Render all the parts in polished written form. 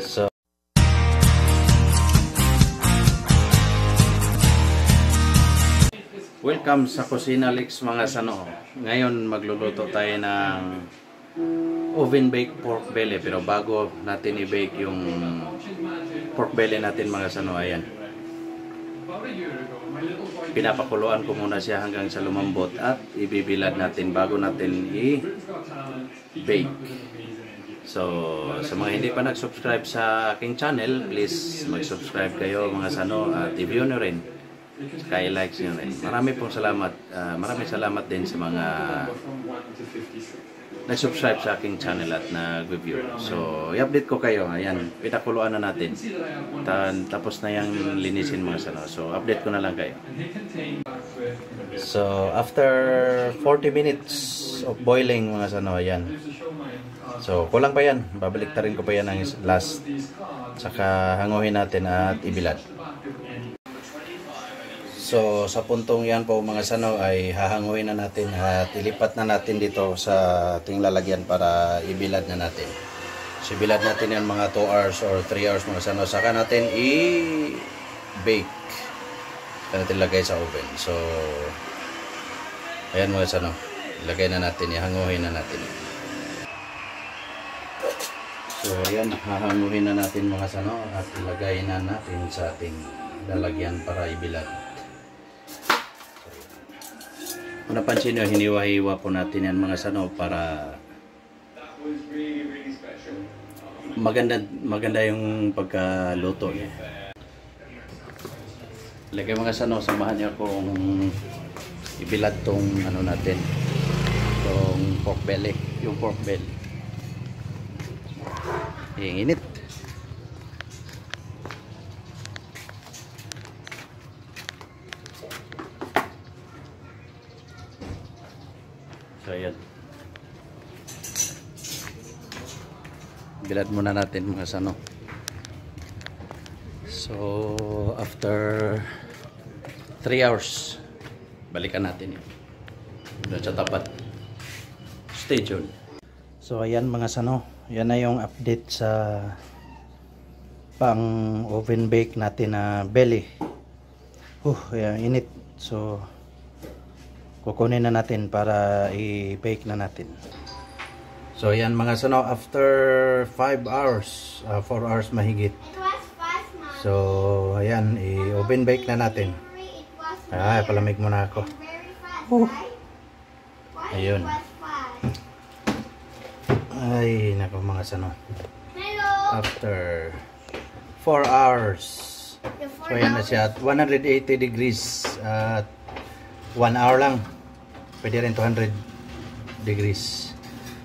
So welcome sa Kusina Lex mga sano. Ngayon magluluto tayo ng oven baked pork belly, pero bago natin i-bake yung pork belly natin mga sano, ayan. Pinapakuluan ko muna siya hanggang sa lumambot at ibibilad natin bago natin i-bake. So, sa mga hindi pa nag-subscribe sa aking channel, please mag-subscribe kayo mga sano at i-view nyo rin. Saka i-likes nyo rin. Maraming salamat. Maraming salamat din sa mga nag-subscribe sa aking channel at nag-review. So, i-update ko kayo. Ayan, pinakuluan na natin. Tapos na yung linisin mga sano. So, update ko na lang kayo. So, after 40 minutes of boiling mga sano, ayan. So, kulang pa yan. Babaliktarin ko pa yan ng last. Saka hanguhin natin at ibilad. So, sa puntong yan po mga sano ay hahanguhin na natin at ilipat na natin dito sa ating lalagyan para ibilad na natin. So, ibilad natin yan mga 2 hours or 3 hours mga sano. Saka natin i-bake. Saka natin lagay sa oven. So, ayan mga sano. Ilagay na natin. Ihanguhin na natin. So, ayan. Hahanguhin na natin mga sano at ilagay na natin sa ating lalagyan para ibilad. Kung napansin nyo, hiniwa-hiwa po natin yan mga sano para maganda yung pagkaluto niya. Lagay mga sano, samahan niyo kung ibilad tong ano natin, tong pork belly, yung pork belly. Yung init. So, ayan. Bilad muna natin mga sano. So, after 3 hours, balikan natin yun. Doon sa tapat. Stay tuned. So, ayan mga sano. Yan na yung update sa pang oven bake natin na belly. Ayan, init. So, kukunin na natin para i-bake na natin. So, ayan mga sano, after 5 hours, 4 hours mahigit. So, ayan, i-oven bake na natin. Palamig muna ako. Ayun. Ay, nako mga sano. After 4 hours. So, ayan na siya at 180 degrees at 1 hour lang. Pwede rin 200 degrees.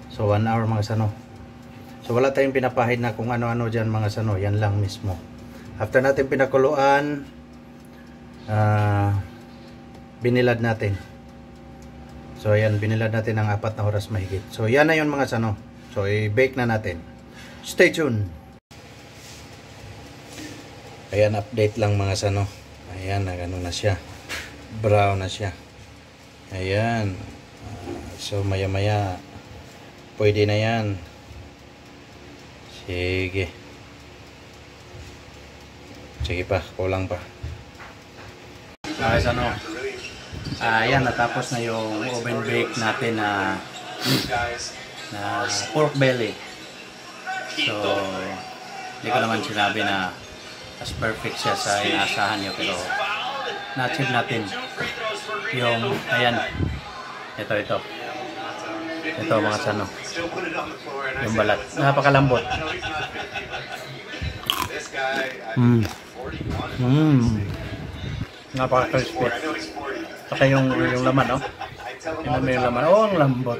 So 1 hour mga sano. So wala tayong pinapahid na kung ano-ano dyan mga sano. Yan lang mismo. After natin pinakuluan, binilad natin. So ayan, binilad natin ng 4 na oras mahigit. So yan na yun mga sano. So i-bake na natin. Stay tuned. Ayan, update lang mga sano. Ayan, nagano na siya. Brown na siya. Ayan. So maya maya pwede na yan. Sige. Sige pa, kulang pa. Okay, ano? Ayan, natapos na yung oven bake natin na pork belly. So hindi ko naman sinabi na as perfect siya sa inaasahan nyo, pero na-achieve natin yung, ayan, ito mga sano, yung balat, napakalambot. Napaka-crispy. Saka yung laman, no? Tingnan mo yung laman, ang lambot.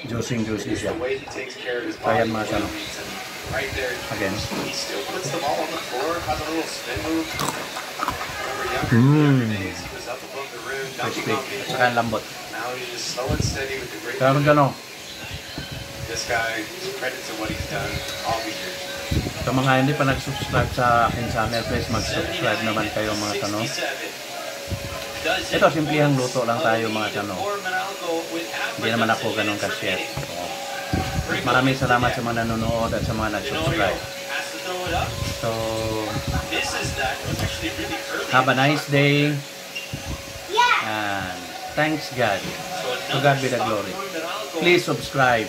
Juicy siya. Ayan mga sano. Again. Crispy. Saka ang lambot. Kaya gano'n. Sa mga hindi pa nag-subscribe sa akin channel, please mag-subscribe naman kayo mga sano. Ito, simplihang luto lang tayo mga sano. Hindi naman ako ganun ka-chef. So, maraming salamat sa mga nanonood at sa mga nag-subscribe. So, have a nice day. And thanks God. To God be the glory. Please subscribe.